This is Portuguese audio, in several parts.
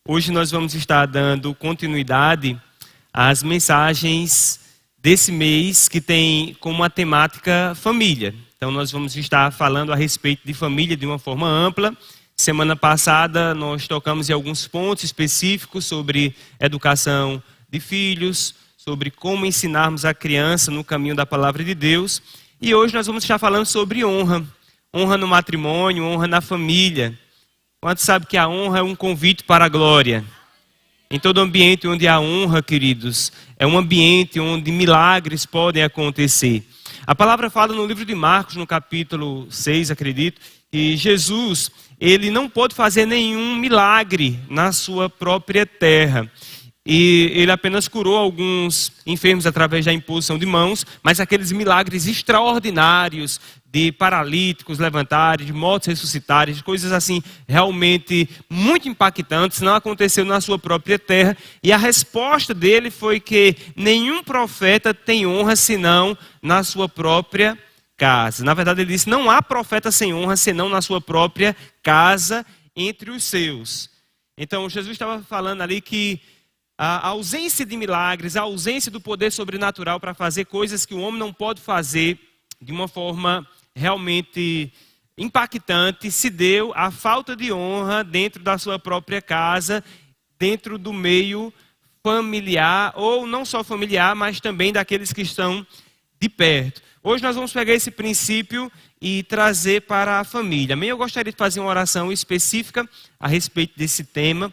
Hoje nós vamos estar dando continuidade às mensagens desse mês que tem como a temática família. Então nós vamos estar falando a respeito de família de uma forma ampla. Semana passada nós tocamos em alguns pontos específicos sobre educação de filhos, sobre como ensinarmos a criança no caminho da palavra de Deus. E hoje nós vamos estar falando sobre honra. Honra no matrimônio, honra na família. Quantos sabem que a honra é um convite para a glória? Em todo ambiente onde há honra, queridos, é um ambiente onde milagres podem acontecer. A palavra fala no livro de Marcos, no capítulo 6, acredito, que Jesus, ele não pôde fazer nenhum milagre na sua própria terra. E ele apenas curou alguns enfermos através da imposição de mãos, mas aqueles milagres extraordinários de paralíticos levantarem, de mortos ressuscitarem, de coisas assim realmente muito impactantes, não aconteceu na sua própria terra. E a resposta dele foi que nenhum profeta tem honra senão na sua própria casa. Na verdade ele disse, não há profeta sem honra senão na sua própria casa entre os seus. Então Jesus estava falando ali que a ausência de milagres, a ausência do poder sobrenatural para fazer coisas que o homem não pode fazer de uma forma realmente impactante, se deu à falta de honra dentro da sua própria casa, dentro do meio familiar, ou não só familiar, mas também daqueles que estão de perto. Hoje nós vamos pegar esse princípio e trazer para a família. Amém? Eu gostaria de fazer uma oração específica a respeito desse tema.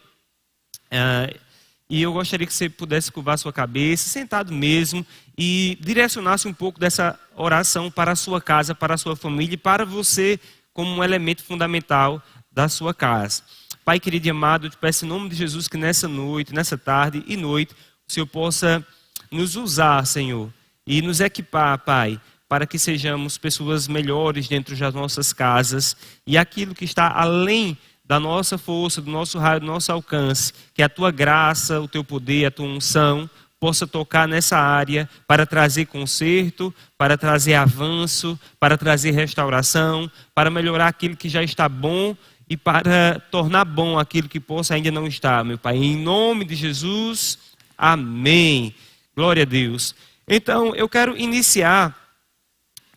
E eu gostaria que você pudesse curvar sua cabeça, sentado mesmo, e direcionasse um pouco dessa oração para a sua casa, para a sua família e para você como um elemento fundamental da sua casa. Pai querido e amado, eu te peço em nome de Jesus que nessa noite, nessa tarde e noite, o Senhor possa nos usar, Senhor, e nos equipar, Pai, para que sejamos pessoas melhores dentro das nossas casas e aquilo que está além da nossa força, do nosso raio, do nosso alcance, que a tua graça, o teu poder, a tua unção possa tocar nessa área para trazer conserto, para trazer avanço, para trazer restauração, para melhorar aquilo que já está bom e para tornar bom aquilo que possa ainda não estar, meu Pai. Em nome de Jesus, amém. Glória a Deus. Então, eu quero iniciar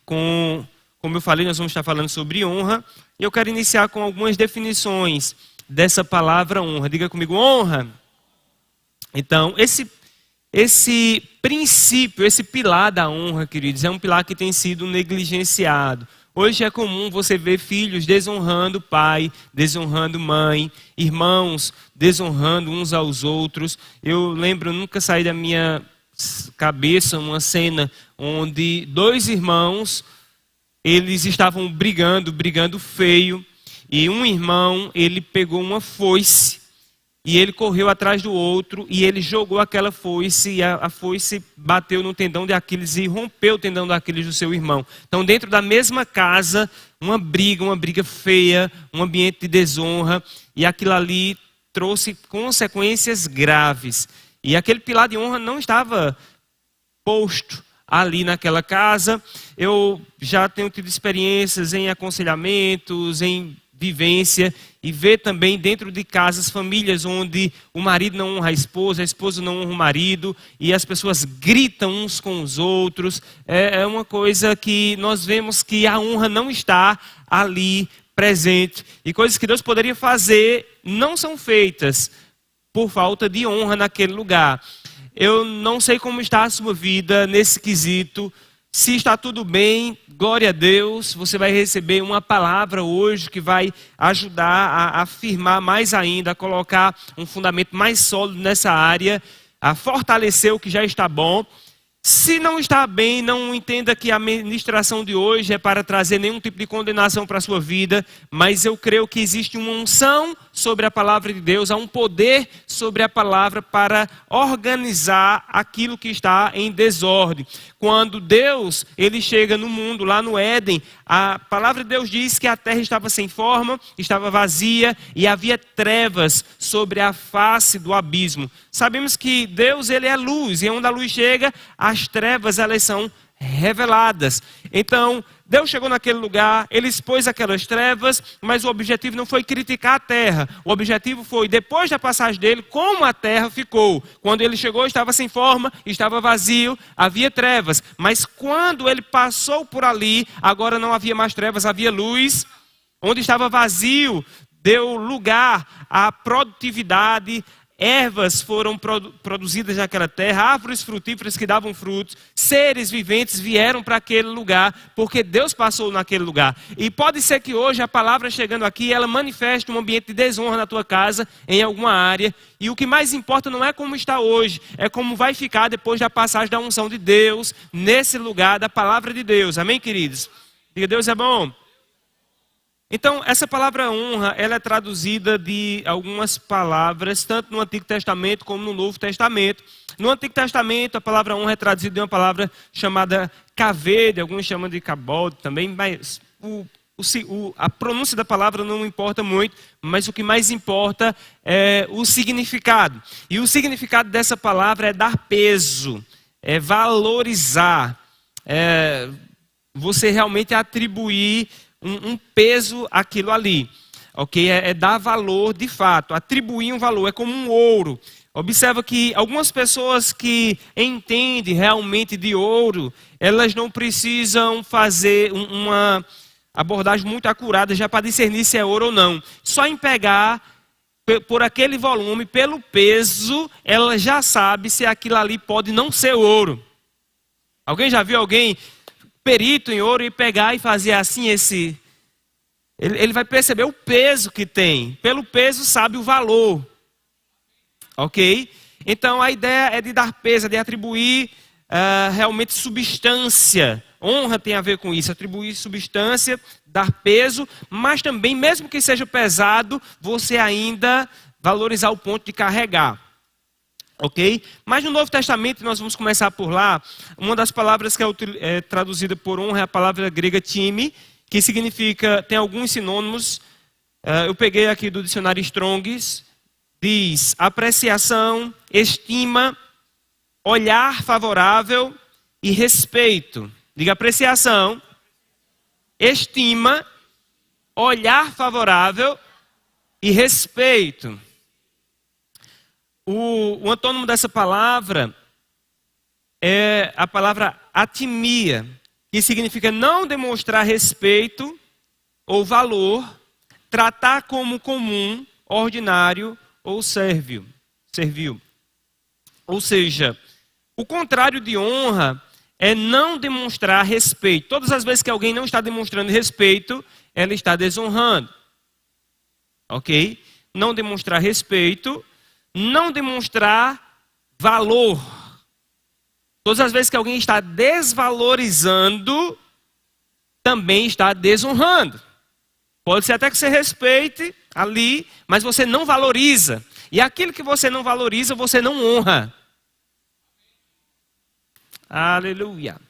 com, como eu falei, nós vamos estar falando sobre honra. E eu quero iniciar com algumas definições dessa palavra honra. Diga comigo, honra. Então, esse princípio, esse pilar da honra, queridos, é um pilar que tem sido negligenciado. Hoje é comum você ver filhos desonrando pai, desonrando mãe, irmãos desonrando uns aos outros. Eu lembro, nunca saí da minha cabeça uma cena onde dois irmãos, eles estavam brigando feio, e um irmão, ele pegou uma foice, e ele correu atrás do outro, e ele jogou aquela foice, e a foice bateu no tendão de Aquiles e rompeu o tendão de Aquiles do seu irmão. Então dentro da mesma casa, uma briga feia, um ambiente de desonra, e aquilo ali trouxe consequências graves. E aquele pilar de honra não estava posto ali naquela casa. Eu já tenho tido experiências em aconselhamentos, em vivência, e ver também dentro de casas, famílias onde o marido não honra a esposa não honra o marido, e as pessoas gritam uns com os outros. É uma coisa que nós vemos que a honra não está ali presente, e coisas que Deus poderia fazer não são feitas por falta de honra naquele lugar. Eu não sei como está a sua vida nesse quesito. Se está tudo bem, glória a Deus. Você vai receber uma palavra hoje que vai ajudar a afirmar mais ainda, a colocar um fundamento mais sólido nessa área, a fortalecer o que já está bom. Se não está bem, não entenda que a ministração de hoje é para trazer nenhum tipo de condenação para a sua vida, mas eu creio que existe uma unção sobre a palavra de Deus, há um poder sobre a palavra para organizar aquilo que está em desordem. Quando Deus, ele chega no mundo, lá no Éden, a palavra de Deus diz que a terra estava sem forma, estava vazia e havia trevas sobre a face do abismo. Sabemos que Deus, ele é luz, e onde a luz chega, as trevas, elas são reveladas. Então, Deus chegou naquele lugar, ele expôs aquelas trevas, mas o objetivo não foi criticar a terra. O objetivo foi, depois da passagem dele, como a terra ficou. Quando ele chegou, estava sem forma, estava vazio, havia trevas. Mas quando ele passou por ali, agora não havia mais trevas, havia luz. Onde estava vazio, deu lugar à produtividade. Ervas foram produzidas naquela terra, árvores frutíferas que davam frutos, seres viventes vieram para aquele lugar, porque Deus passou naquele lugar. E pode ser que hoje a palavra chegando aqui, ela manifeste um ambiente de desonra na tua casa, em alguma área. E o que mais importa não é como está hoje, é como vai ficar depois da passagem da unção de Deus, nesse lugar da palavra de Deus. Amém, queridos? Diga, Deus é bom. Então, essa palavra honra, ela é traduzida de algumas palavras, tanto no Antigo Testamento como no Novo Testamento. No Antigo Testamento, a palavra honra é traduzida de uma palavra chamada kaved, alguns chamam de kabod também, mas a pronúncia da palavra não importa muito, mas o que mais importa é o significado. E o significado dessa palavra é dar peso, é valorizar, é você realmente atribuir um peso àquilo ali, ok? É dar valor de fato, atribuir um valor, é como um ouro. Observa que algumas pessoas que entendem realmente de ouro, elas não precisam fazer uma abordagem muito acurada já para discernir se é ouro ou não. Só em pegar por aquele volume, pelo peso, ela já sabe se aquilo ali pode não ser ouro. Alguém já viu alguém perito em ouro e pegar e fazer assim ele vai perceber o peso que tem. Pelo peso sabe o valor. Ok? Então a ideia é de dar peso, de atribuir realmente substância. Honra tem a ver com isso, atribuir substância, dar peso, mas também, mesmo que seja pesado, você ainda valorizar o ponto de carregar. Ok? Mas no Novo Testamento, nós vamos começar por lá, uma das palavras que é traduzida por honra é a palavra grega time, que significa, tem alguns sinônimos, eu peguei aqui do dicionário Strong's, diz apreciação, estima, olhar favorável e respeito. Diga apreciação, estima, olhar favorável e respeito. O antônimo dessa palavra é a palavra atimia, que significa não demonstrar respeito ou valor, tratar como comum, ordinário ou servil. Ou seja, o contrário de honra é não demonstrar respeito. Todas as vezes que alguém não está demonstrando respeito, ela está desonrando. Ok? Não demonstrar respeito, não demonstrar valor. Todas as vezes que alguém está desvalorizando, também está desonrando. Pode ser até que você respeite ali, mas você não valoriza. E aquilo que você não valoriza, você não honra. Aleluia.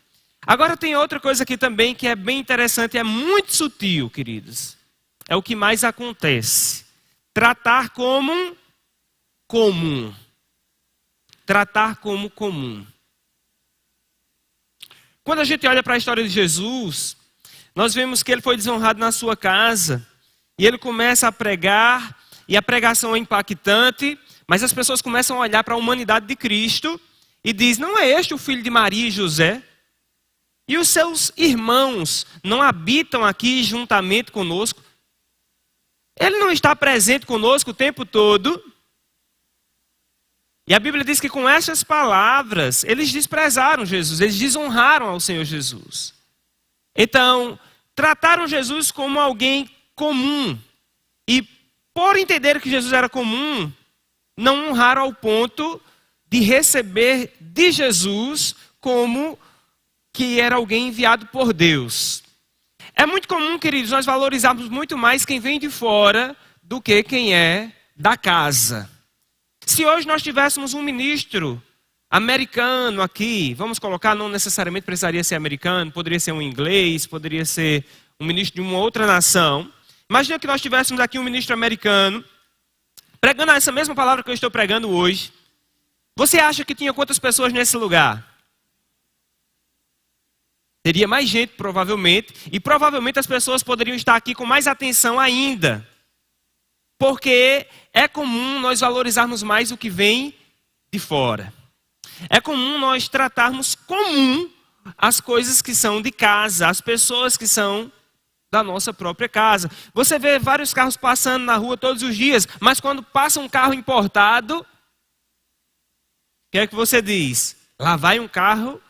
Agora tem outra coisa aqui também que é bem interessante, é muito sutil, queridos. É o que mais acontece. Tratar como comum. Tratar como comum. Quando a gente olha para a história de Jesus, nós vemos que ele foi desonrado na sua casa. E ele começa a pregar, e a pregação é impactante, mas as pessoas começam a olhar para a humanidade de Cristo e diz: não é este o filho de Maria e José? E os seus irmãos não habitam aqui juntamente conosco? Ele não está presente conosco o tempo todo? E a Bíblia diz que com essas palavras, eles desprezaram Jesus, eles desonraram ao Senhor Jesus. Então, trataram Jesus como alguém comum. E por entender que Jesus era comum, não honraram ao ponto de receber de Jesus como que era alguém enviado por Deus. É muito comum, queridos, nós valorizarmos muito mais quem vem de fora do que quem é da casa. Se hoje nós tivéssemos um ministro americano aqui, vamos colocar, não necessariamente precisaria ser americano, poderia ser um inglês, poderia ser um ministro de uma outra nação. Imagina que nós tivéssemos aqui um ministro americano, pregando essa mesma palavra que eu estou pregando hoje. Você acha que tinha quantas pessoas nesse lugar? Teria mais gente, provavelmente, e provavelmente as pessoas poderiam estar aqui com mais atenção ainda. Porque é comum nós valorizarmos mais o que vem de fora. É comum nós tratarmos comum as coisas que são de casa, as pessoas que são da nossa própria casa. Você vê vários carros passando na rua todos os dias, mas quando passa um carro importado, o que é que você diz? Lá vai um carro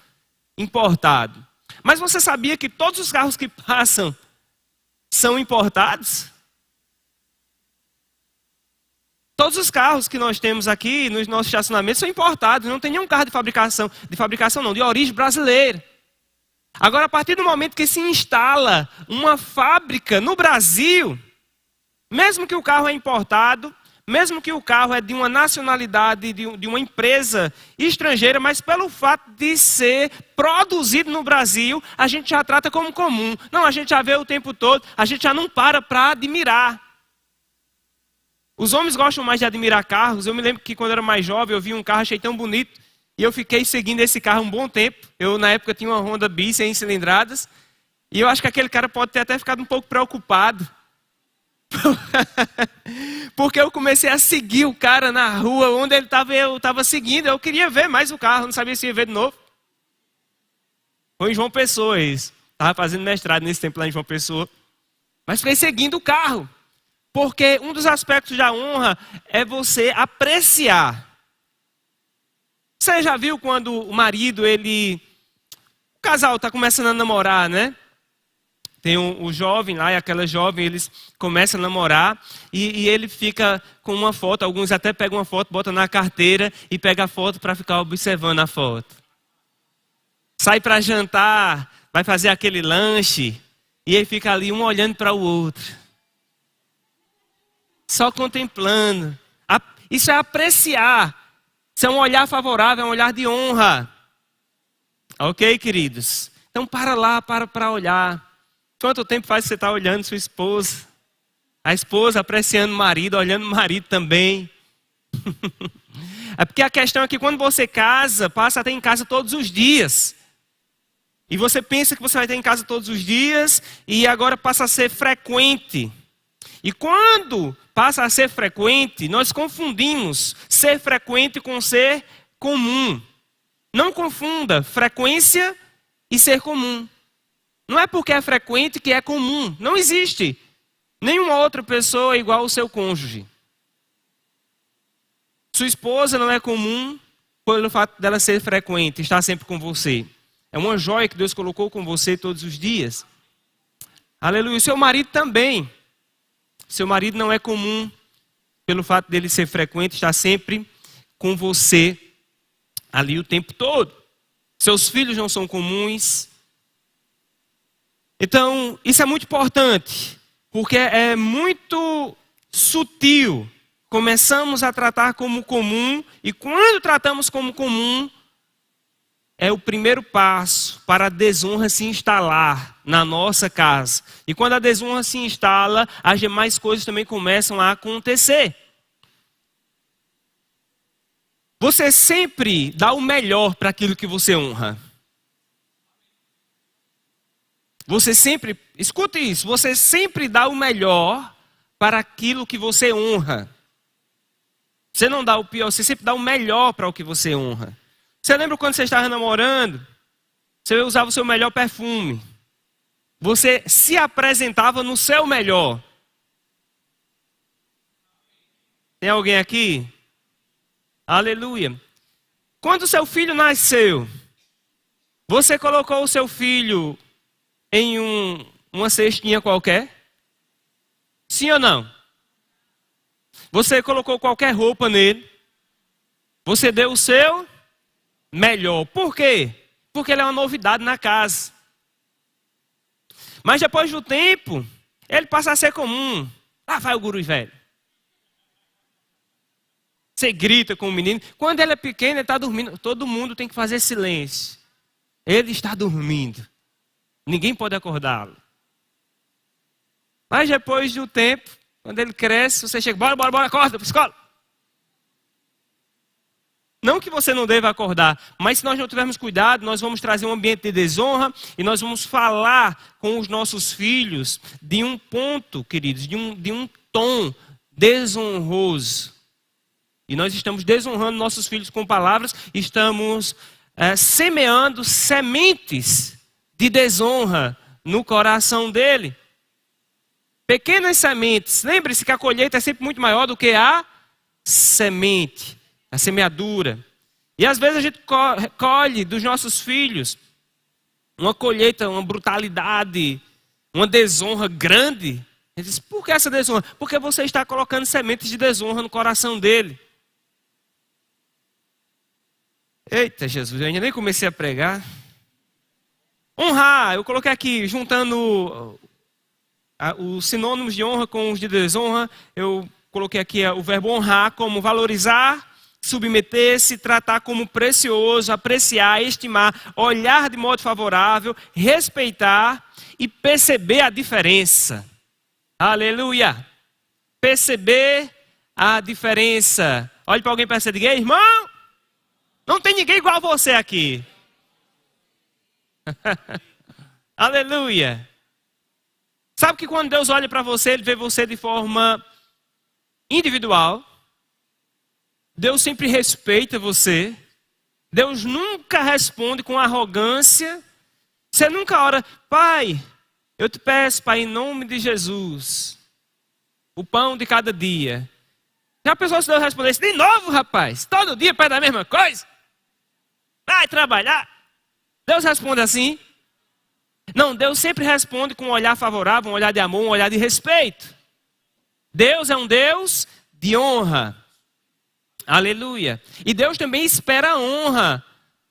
importado. Mas você sabia que todos os carros que passam são importados? Todos os carros que nós temos aqui nos nossos estacionamentos são importados. Não tem nenhum carro de fabricação não, de origem brasileira. Agora, a partir do momento que se instala uma fábrica no Brasil, mesmo que o carro é importado, mesmo que o carro é de uma nacionalidade, de uma empresa estrangeira, mas pelo fato de ser produzido no Brasil, a gente já trata como comum. Não, a gente já vê o tempo todo, a gente já não para admirar. Os homens gostam mais de admirar carros. Eu me lembro que quando eu era mais jovem, eu vi um carro, achei tão bonito. E eu fiquei seguindo esse carro um bom tempo. Eu, na época, tinha uma Honda Bis 100 cilindradas. E eu acho que aquele cara pode ter até ficado um pouco preocupado. Porque eu comecei a seguir o cara na rua, onde ele estava, eu estava seguindo. Eu queria ver mais o carro, não sabia se ia ver de novo. Foi em João Pessoa isso. Estava fazendo mestrado nesse tempo lá em João Pessoa. Mas fiquei seguindo o carro. Porque um dos aspectos da honra é você apreciar. Você já viu quando o marido, o casal está começando a namorar, né? Tem o jovem lá e aquela jovem, eles começam a namorar e ele fica com uma foto, alguns até pegam uma foto, botam na carteira e pegam a foto para ficar observando a foto. Sai para jantar, vai fazer aquele lanche e ele fica ali um olhando para o outro. Só contemplando. Isso é apreciar. Isso é um olhar favorável, é um olhar de honra. Ok, queridos? Então para lá, para olhar. Quanto tempo faz que você está olhando sua esposa? A esposa apreciando o marido, olhando o marido também. É porque a questão é que quando você casa, passa a ter em casa todos os dias. E você pensa que você vai ter em casa todos os dias e agora passa a ser frequente. E quando passa a ser frequente, nós confundimos ser frequente com ser comum. Não confunda frequência e ser comum. Não é porque é frequente que é comum. Não existe nenhuma outra pessoa igual ao seu cônjuge. Sua esposa não é comum pelo fato dela ser frequente, estar sempre com você. É uma joia que Deus colocou com você todos os dias. Aleluia. O seu marido também. Seu marido não é comum pelo fato dele ser frequente, estar sempre com você ali o tempo todo. Seus filhos não são comuns. Então, isso é muito importante, porque é muito sutil. Começamos a tratar como comum, e quando tratamos como comum, é o primeiro passo para a desonra se instalar na nossa casa. E quando a desonra se instala, as demais coisas também começam a acontecer. Você sempre dá o melhor para aquilo que você honra. Você sempre, escute isso, você sempre dá o melhor para aquilo que você honra. Você não dá o pior, você sempre dá o melhor para o que você honra. Você lembra quando você estava namorando? Você usava o seu melhor perfume. Você se apresentava no seu melhor. Tem alguém aqui? Aleluia. Quando o seu filho nasceu, você colocou o seu filho em uma cestinha qualquer? Sim ou não? Você colocou qualquer roupa nele? Você deu o seu melhor. Por quê? Porque ele é uma novidade na casa. Mas depois do tempo, ele passa a ser comum. Lá vai o guru velho. Você grita com o menino. Quando ele é pequeno, ele está dormindo. Todo mundo tem que fazer silêncio. Ele está dormindo. Ninguém pode acordá-lo. Mas depois de um tempo, quando ele cresce, você chega, bora, acorda para a escola. Não que você não deva acordar, mas se nós não tivermos cuidado, nós vamos trazer um ambiente de desonra e nós vamos falar com os nossos filhos de um ponto, queridos, de um tom desonroso. E nós estamos desonrando nossos filhos com palavras, estamos semeando sementes de desonra no coração dele. Pequenas sementes. Lembre-se que a colheita é sempre muito maior do que a semente, a semeadura. E às vezes a gente colhe dos nossos filhos uma colheita, uma brutalidade, uma desonra grande. Ele diz, por que essa desonra? Porque você está colocando sementes de desonra no coração dele. Eita Jesus, eu ainda nem comecei a pregar. Honrar, eu coloquei aqui, juntando os sinônimos de honra com os de desonra, eu coloquei aqui o verbo honrar como valorizar, submeter-se, tratar como precioso, apreciar, estimar, olhar de modo favorável, respeitar e perceber a diferença. Aleluia! Perceber a diferença. Olhe para alguém e percebe, diga, irmão, não tem ninguém igual a você aqui. Aleluia! Sabe que quando Deus olha para você, Ele vê você de forma individual. Deus sempre respeita você. Deus nunca responde com arrogância. Você nunca ora, Pai, eu te peço, Pai, em nome de Jesus, o pão de cada dia. Já pensou se Deus respondesse, de novo, rapaz, todo dia pede a mesma coisa? Vai trabalhar. Deus responde assim? Não, Deus sempre responde com um olhar favorável, um olhar de amor, um olhar de respeito. Deus é um Deus de honra. Aleluia. E Deus também espera a honra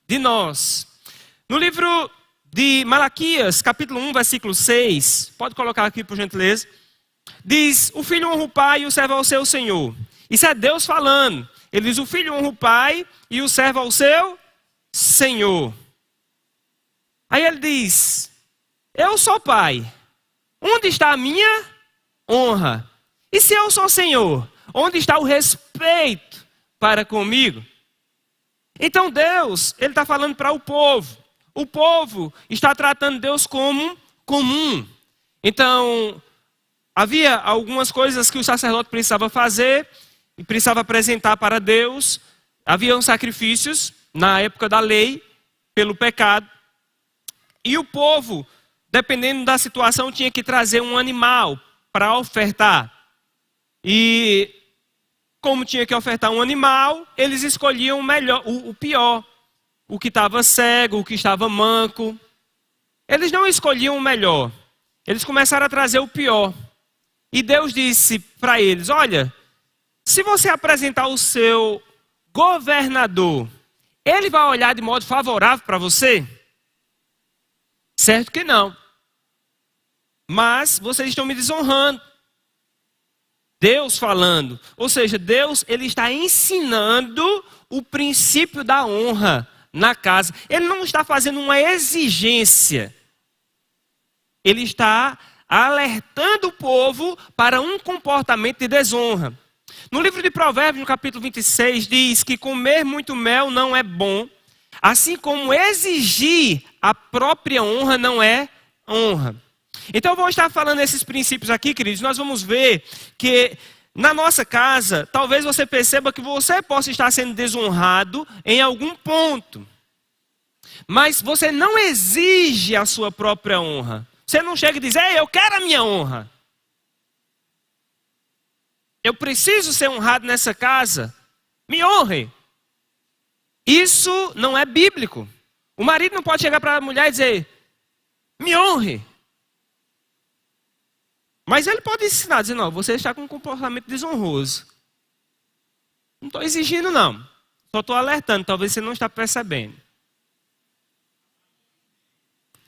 de nós. No livro de Malaquias, capítulo 1, versículo 6, pode colocar aqui por gentileza, diz, o filho honra o pai e o servo ao seu senhor. Isso é Deus falando. Ele diz, o filho honra o pai e o servo ao seu senhor. Aí ele diz, eu sou pai, onde está a minha honra? E se eu sou senhor, onde está o respeito para comigo? Então Deus, Ele está falando para o povo. O povo está tratando Deus como comum. Então, havia algumas coisas que o sacerdote precisava fazer e precisava apresentar para Deus. Haviam sacrifícios na época da lei, pelo pecado. E o povo, dependendo da situação, tinha que trazer um animal para ofertar. E como tinha que ofertar um animal, eles escolhiam o melhor, o pior. O que estava cego, o que estava manco. Eles não escolhiam o melhor. Eles começaram a trazer o pior. E Deus disse para eles, olha, se você apresentar o seu governador, ele vai olhar de modo favorável para você? Certo que não. Mas vocês estão me desonrando. Deus falando. Ou seja, Deus, Ele está ensinando o princípio da honra na casa. Ele não está fazendo uma exigência. Ele está alertando o povo para um comportamento de desonra. No livro de Provérbios, no capítulo 26, diz que comer muito mel não é bom, assim como exigir a própria honra não é honra. Então, eu vou estar falando esses princípios aqui, queridos. Nós vamos ver que na nossa casa, talvez você perceba que você possa estar sendo desonrado em algum ponto. Mas você não exige a sua própria honra. Você não chega e diz, ei, eu quero a minha honra. Eu preciso ser honrado nessa casa. Me honre. Isso não é bíblico. O marido não pode chegar para a mulher e dizer, me honre. Mas ele pode ensinar, dizer, não, você está com um comportamento desonroso. Não estou exigindo, não. Só estou alertando, talvez você não está percebendo.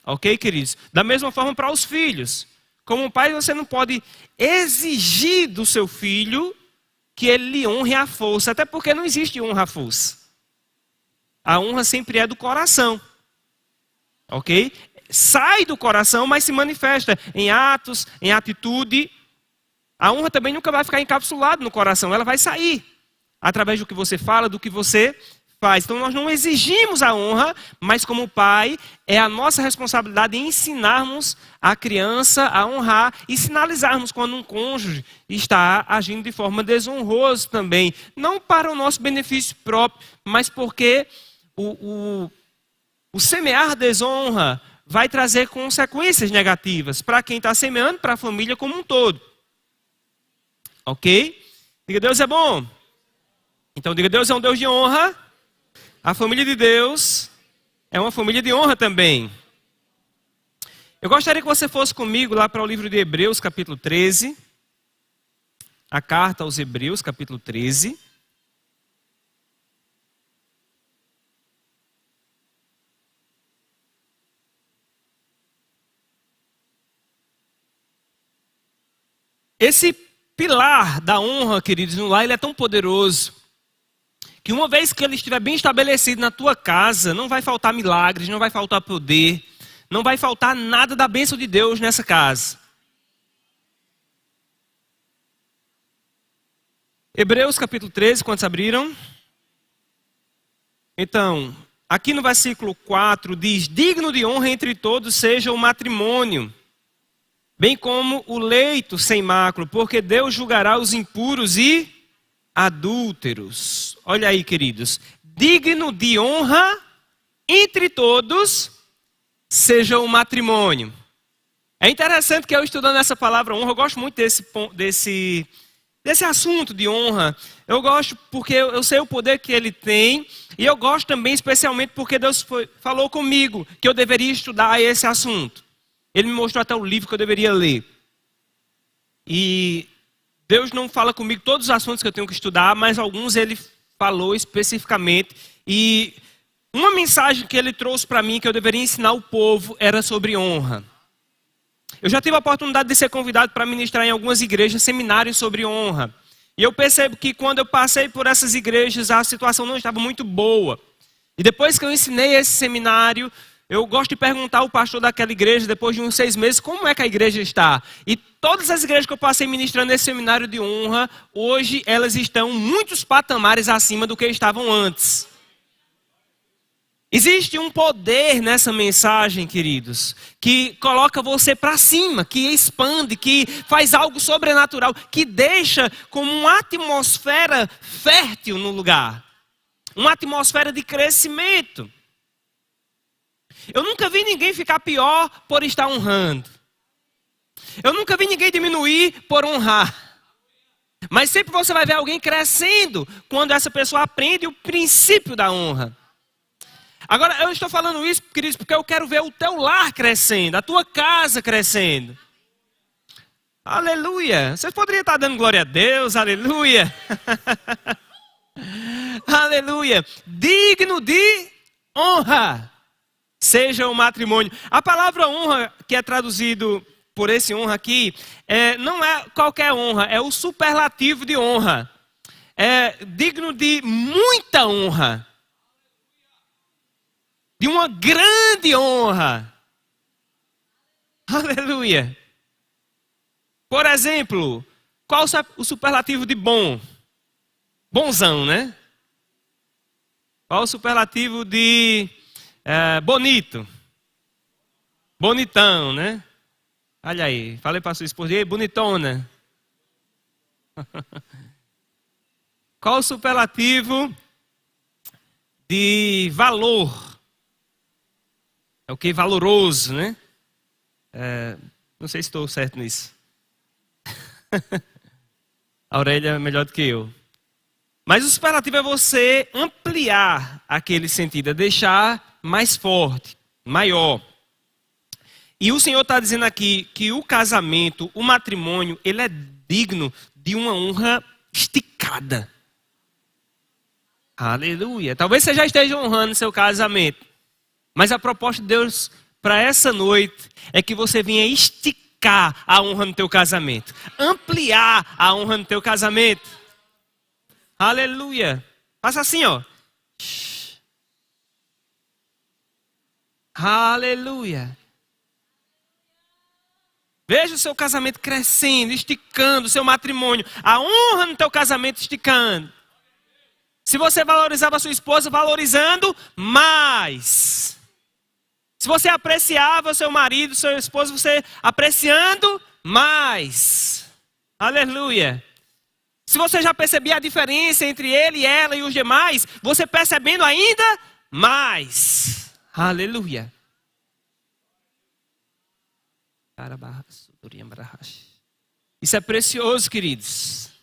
Ok, queridos? Da mesma forma para os filhos. Como pai, você não pode exigir do seu filho que ele lhe honre à força. Até porque não existe honra à força. A honra sempre é do coração. Ok? Sai do coração, mas se manifesta em atos, em atitude. A honra também nunca vai ficar encapsulada no coração, ela vai sair através do que você fala, do que você pais. Então nós não exigimos a honra, mas como pai, é a nossa responsabilidade ensinarmos a criança a honrar e sinalizarmos quando um cônjuge está agindo de forma desonrosa também. Não para o nosso benefício próprio, mas porque o semear desonra vai trazer consequências negativas para quem está semeando, para a família como um todo. Ok? Diga, Deus é bom. Então diga, Deus é um Deus de honra. A família de Deus é uma família de honra também. Eu gostaria que você fosse comigo lá para o livro de Hebreus, capítulo 13. A carta aos Hebreus, capítulo 13. Esse pilar da honra, queridos, no lar, ele é tão poderoso que uma vez que ele estiver bem estabelecido na tua casa, não vai faltar milagres, não vai faltar poder, não vai faltar nada da bênção de Deus nessa casa. Hebreus capítulo 13, quantos abriram? Então, aqui no versículo 4 diz: digno de honra entre todos seja o matrimônio, bem como o leito sem mácula, porque Deus julgará os impuros e adúlteros. Olha aí, queridos. Digno de honra entre todos seja o matrimônio. É interessante que eu estudando essa palavra honra, eu gosto muito desse assunto de honra. Eu gosto porque eu sei o poder que ele tem. E eu gosto também especialmente porque Deus falou comigo que eu deveria estudar esse assunto. Ele me mostrou até o livro que eu deveria ler. E Deus não fala comigo todos os assuntos que eu tenho que estudar, mas alguns ele falou especificamente. E uma mensagem que ele trouxe para mim que eu deveria ensinar o povo era sobre honra. Eu já tive a oportunidade de ser convidado para ministrar em algumas igrejas seminários sobre honra. E eu percebo que quando eu passei por essas igrejas, a situação não estava muito boa. E depois que eu ensinei esse seminário, eu gosto de perguntar ao pastor daquela igreja, depois de uns 6 meses, como é que a igreja está. E todas as igrejas que eu passei ministrando nesse seminário de honra, hoje elas estão muitos patamares acima do que estavam antes. Existe um poder nessa mensagem, queridos, que coloca você para cima, que expande, que faz algo sobrenatural, que deixa como uma atmosfera fértil no lugar. Uma atmosfera de crescimento. Eu nunca vi ninguém ficar pior por estar honrando. Eu nunca vi ninguém diminuir por honrar. Mas sempre você vai ver alguém crescendo quando essa pessoa aprende o princípio da honra. Agora, eu estou falando isso, queridos, porque eu quero ver o teu lar crescendo, a tua casa crescendo. Aleluia. Vocês poderiam estar dando glória a Deus, aleluia. Aleluia. Digno de honra seja o matrimônio. A palavra honra, que é traduzido por esse honra aqui, não é qualquer honra, é o superlativo de honra. É digno de muita honra. De uma grande honra. Aleluia. Por exemplo, qual o superlativo de bom? Bonzão, né? Qual o superlativo de bonito? Bonitão, né? Olha aí, falei para sua esposa, bonitona. Qual o superlativo de valor? É o que? Valoroso, né? Não sei se estou certo nisso. A Aurélia é melhor do que eu. Mas o superlativo é você ampliar aquele sentido, é deixar mais forte, maior. E o Senhor está dizendo aqui que o casamento, o matrimônio, ele é digno de uma honra esticada. Aleluia. Talvez você já esteja honrando seu casamento. Mas a proposta de Deus para essa noite é que você venha esticar a honra no teu casamento. Ampliar a honra no teu casamento. Aleluia. Faça assim, ó. Aleluia. Veja o seu casamento crescendo, esticando, o seu matrimônio. A honra no teu casamento esticando. Se você valorizava a sua esposa, valorizando mais. Se você apreciava o seu marido, sua esposa, você apreciando mais. Aleluia. Se você já percebia a diferença entre ele e ela e os demais, você percebendo ainda mais. Aleluia. Isso é precioso, queridos.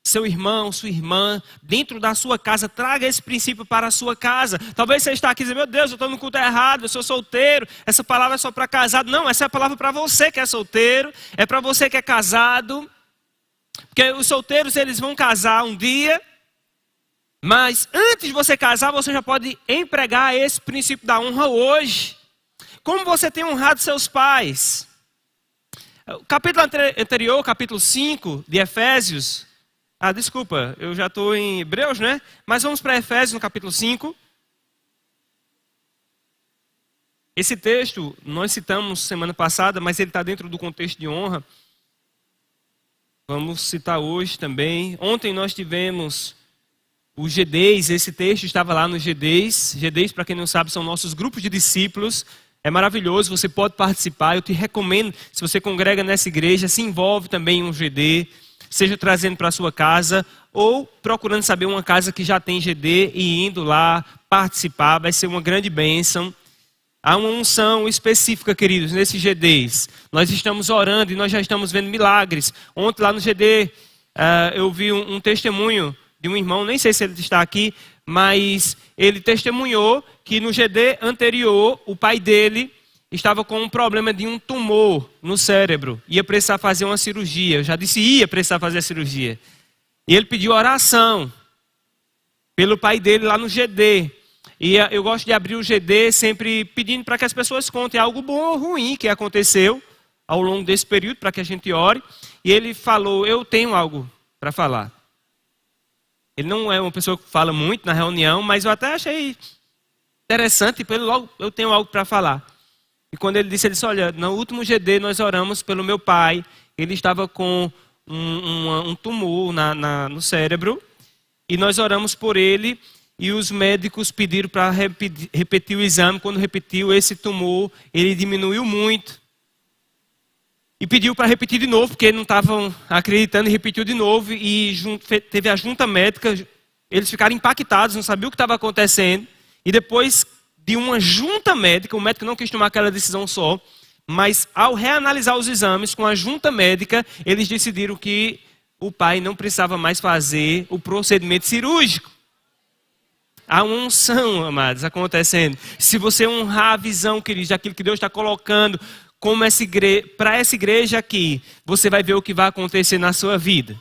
Seu irmão, sua irmã, dentro da sua casa, traga esse princípio para a sua casa. Talvez você está aqui dizendo, meu Deus, eu estou no culto errado, eu sou solteiro, essa palavra é só para casado. Não, essa é a palavra para você que é solteiro, é para você que é casado. Porque os solteiros, eles vão casar um dia, mas antes de você casar, você já pode empregar esse princípio da honra hoje. Como você tem honrado seus pais? O capítulo anterior, capítulo 5 de Efésios. Desculpa, eu já estou em Hebreus, né? Mas vamos para Efésios no capítulo 5. Esse texto nós citamos semana passada, mas ele está dentro do contexto de honra. Vamos citar hoje também. Ontem nós tivemos os GDs, esse texto estava lá nos GDs. GDs, para quem não sabe, são nossos grupos de discípulos. É maravilhoso, você pode participar. Eu te recomendo, se você congrega nessa igreja, se envolve também em um GD. Seja trazendo para a sua casa ou procurando saber uma casa que já tem GD e indo lá participar. Vai ser uma grande bênção. Há uma unção específica, queridos, nesses GDs. Nós estamos orando e nós já estamos vendo milagres. Ontem lá no GD eu vi um testemunho de um irmão, nem sei se ele está aqui, mas ele testemunhou que no GD anterior o pai dele estava com um problema de um tumor no cérebro. Ia precisar fazer uma cirurgia. Eu já disse, ia precisar fazer a cirurgia. E ele pediu oração pelo pai dele lá no GD. E eu gosto de abrir o GD sempre pedindo para que as pessoas contem algo bom ou ruim que aconteceu ao longo desse período, para que a gente ore. E ele falou, eu tenho algo para falar. Ele não é uma pessoa que fala muito na reunião, mas eu até achei interessante, eu tenho algo para falar. E quando ele disse, olha, no último GD nós oramos pelo meu pai, ele estava com um tumor no cérebro, e nós oramos por ele, e os médicos pediram para repetir o exame. Quando repetiu esse tumor, ele diminuiu muito. E pediu para repetir de novo, porque não estavam acreditando, e repetiu de novo, e teve a junta médica, eles ficaram impactados, não sabiam o que estava acontecendo, e depois de uma junta médica, o médico não quis tomar aquela decisão só, mas ao reanalisar os exames com a junta médica, eles decidiram que o pai não precisava mais fazer o procedimento cirúrgico. Há uma unção, amados, acontecendo. Se você honrar a visão, queridos, daquilo que Deus está colocando como para essa igreja aqui, você vai ver o que vai acontecer na sua vida.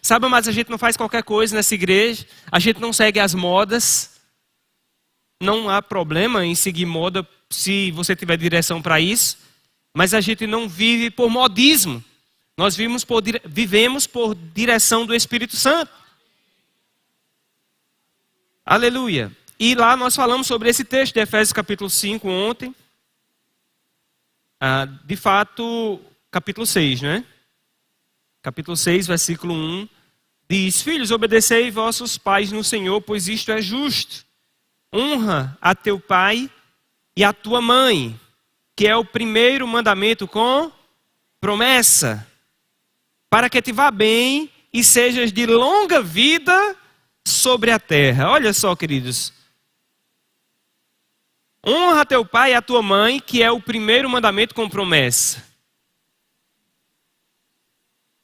Sabe, amados, a gente não faz qualquer coisa nessa igreja, a gente não segue as modas. Não há problema em seguir moda se você tiver direção para isso. Mas a gente não vive por modismo. Nós vivemos por direção do Espírito Santo. Aleluia. E lá nós falamos sobre esse texto de Efésios capítulo 5 ontem. De fato, capítulo 6, né? Capítulo 6, versículo 1. Diz, filhos, obedecei vossos pais no Senhor, pois isto é justo. Honra a teu pai e a tua mãe, que é o primeiro mandamento com promessa, para que te vá bem e sejas de longa vida sobre a terra. Olha só, queridos. Honra a teu pai e a tua mãe, que é o primeiro mandamento com promessa.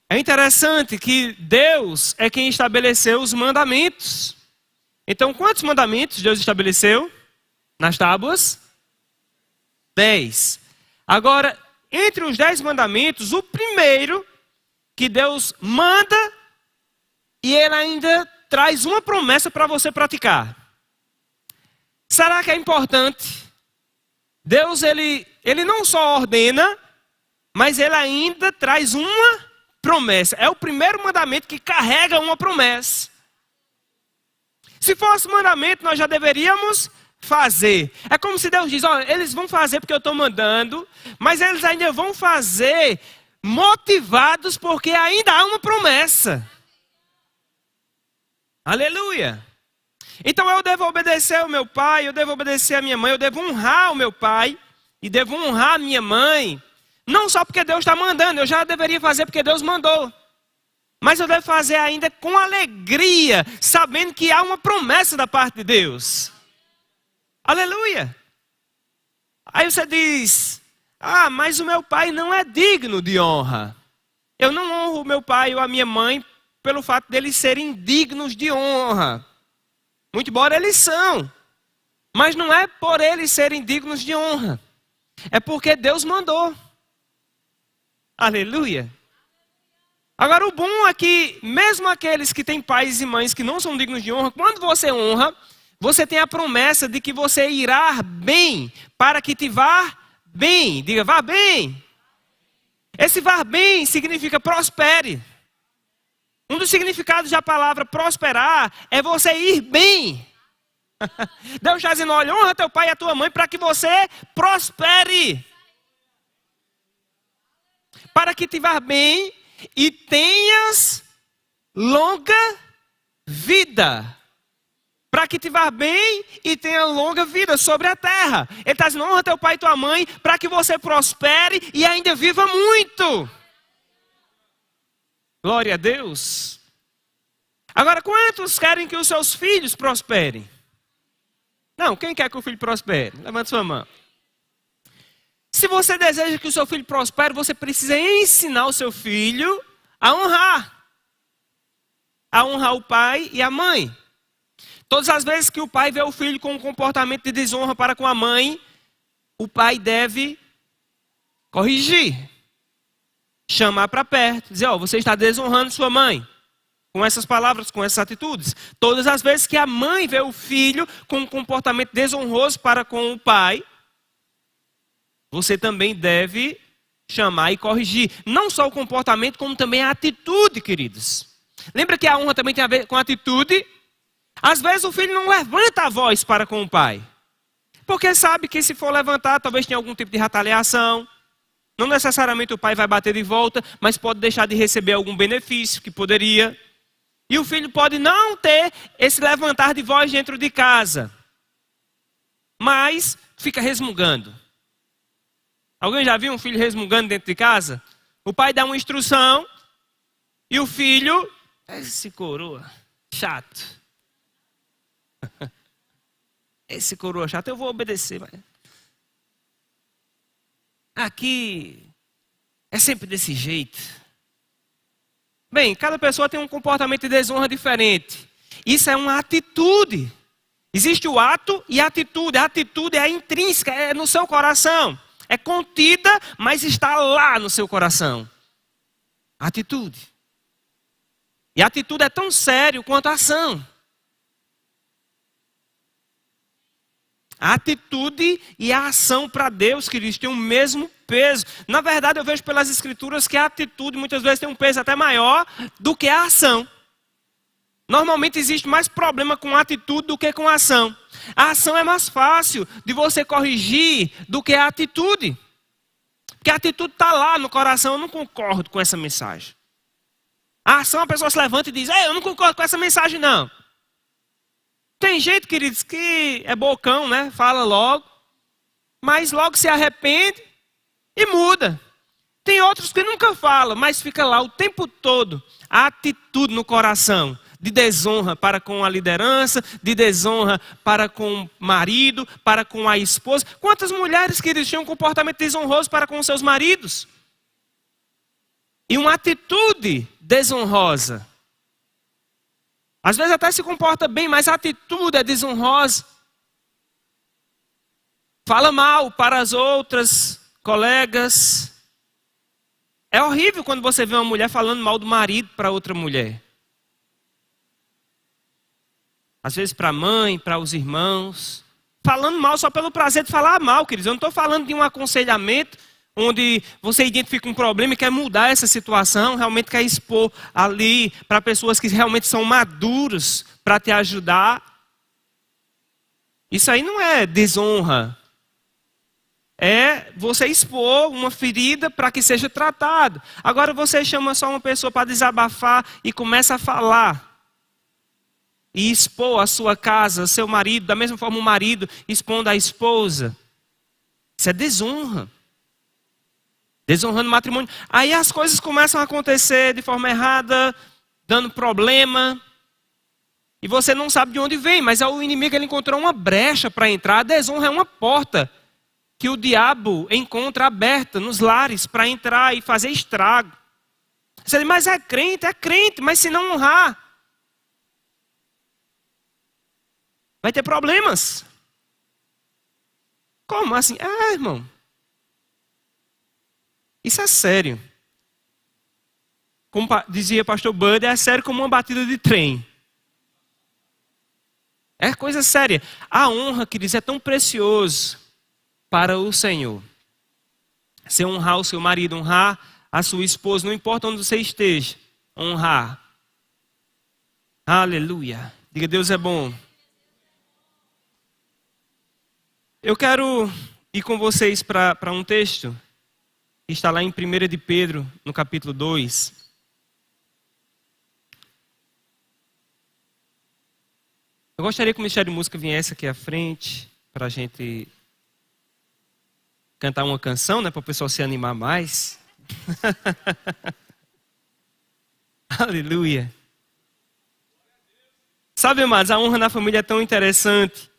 É interessante que Deus é quem estabeleceu os mandamentos. Então, quantos mandamentos Deus estabeleceu nas tábuas? 10. Agora, entre os 10 mandamentos, o primeiro que Deus manda e ele ainda traz uma promessa para você praticar. Será que é importante? Deus, ele não só ordena, mas ele ainda traz uma promessa. É o primeiro mandamento que carrega uma promessa. Se fosse mandamento, nós já deveríamos fazer. É como se Deus diz, olha, eles vão fazer porque eu estou mandando, mas eles ainda vão fazer motivados porque ainda há uma promessa. Aleluia! Então eu devo obedecer ao meu pai, eu devo obedecer à minha mãe, eu devo honrar o meu pai e devo honrar a minha mãe. Não só porque Deus está mandando, eu já deveria fazer porque Deus mandou. Mas eu devo fazer ainda com alegria, sabendo que há uma promessa da parte de Deus. Aleluia! Aí você diz, mas o meu pai não é digno de honra. Eu não honro o meu pai ou a minha mãe pelo fato deles serem dignos de honra. Muito embora eles são. Mas não é por eles serem dignos de honra. É porque Deus mandou. Aleluia! Agora o bom é que mesmo aqueles que têm pais e mães que não são dignos de honra, quando você honra, você tem a promessa de que você irá bem para que te vá bem. Diga, vá bem. Esse vá bem significa prospere. Um dos significados da palavra prosperar é você ir bem. Deus está dizendo, olha, honra teu pai e a tua mãe para que você prospere. Para que te vá bem e tenhas longa vida. Para que te vá bem e tenha longa vida sobre a terra. Ele está dizendo, honra teu pai e tua mãe para que você prospere e ainda viva muito. Glória a Deus. Agora, quantos querem que os seus filhos prosperem? Não, quem quer que o filho prospere? Levante sua mão. Se você deseja que o seu filho prospere, você precisa ensinar o seu filho a honrar. A honrar o pai e a mãe. Todas as vezes que o pai vê o filho com um comportamento de desonra para com a mãe, o pai deve corrigir. Chamar para perto, dizer, você está desonrando sua mãe. Com essas palavras, com essas atitudes. Todas as vezes que a mãe vê o filho com um comportamento desonroso para com o pai, você também deve chamar e corrigir. Não só o comportamento, como também a atitude, queridos. Lembra que a honra também tem a ver com a atitude? Às vezes o filho não levanta a voz para com o pai. Porque sabe que se for levantar, talvez tenha algum tipo de retaliação. Não necessariamente o pai vai bater de volta, mas pode deixar de receber algum benefício que poderia. E o filho pode não ter esse levantar de voz dentro de casa. Mas fica resmungando. Alguém já viu um filho resmungando dentro de casa? O pai dá uma instrução e o filho, esse coroa chato. Esse coroa chato, eu vou obedecer. Mas... aqui é sempre desse jeito. Bem, cada pessoa tem um comportamento de desonra diferente. Isso é uma atitude. Existe o ato e a atitude. A atitude é intrínseca, é no seu coração. É contida, mas está lá no seu coração. Atitude. E a atitude é tão sério quanto a ação. A atitude e a ação para Deus, queridos, têm o mesmo peso. Na verdade, eu vejo pelas escrituras que a atitude muitas vezes tem um peso até maior do que a ação. Normalmente existe mais problema com a atitude do que com a ação. A ação é mais fácil de você corrigir do que a atitude. Porque a atitude está lá no coração, eu não concordo com essa mensagem. A ação, a pessoa se levanta e diz, eu não concordo com essa mensagem não. Tem gente, queridos, que é bocão, né? Fala logo, mas logo se arrepende e muda. Tem outros que nunca falam, mas fica lá o tempo todo. A atitude no coração de desonra para com a liderança, de desonra para com o marido, para com a esposa. Quantas mulheres, queridos, tinham um comportamento desonroso para com seus maridos? E uma atitude desonrosa. Às vezes até se comporta bem, mas a atitude é desonrosa. Fala mal para as outras colegas. É horrível quando você vê uma mulher falando mal do marido para outra mulher. Às vezes para a mãe, para os irmãos. Falando mal só pelo prazer de falar mal, queridos. Eu não estou falando de um aconselhamento onde você identifica um problema e quer mudar essa situação, realmente quer expor ali para pessoas que realmente são maduros para te ajudar. Isso aí não é desonra. É você expor uma ferida para que seja tratado. Agora você chama só uma pessoa para desabafar e começa a falar. e expor a sua casa, seu marido, da mesma forma o marido expondo a esposa. Isso é desonra. Desonrando o matrimônio. Aí as coisas começam a acontecer de forma errada, dando problema. E você não sabe de onde vem, mas o inimigo ele encontrou uma brecha para entrar. A desonra é uma porta que o diabo encontra aberta nos lares para entrar e fazer estrago. Você diz, mas é crente, mas se não honrar, vai ter problemas. Como assim? Irmão, isso é sério. Como dizia pastor Bud, é sério como uma batida de trem. É coisa séria. A honra, queridos, é tão precioso para o Senhor. Você honrar o seu marido, honrar a sua esposa, não importa onde você esteja, honrar. Aleluia. Diga, Deus é bom. Eu quero ir com vocês para um texto que está lá em 1 de Pedro, no capítulo 2. Eu gostaria que o Ministério de Música viesse aqui à frente para a gente cantar uma canção, né, para o pessoal se animar mais. Aleluia. Sabe, amados, a honra na família é tão interessante.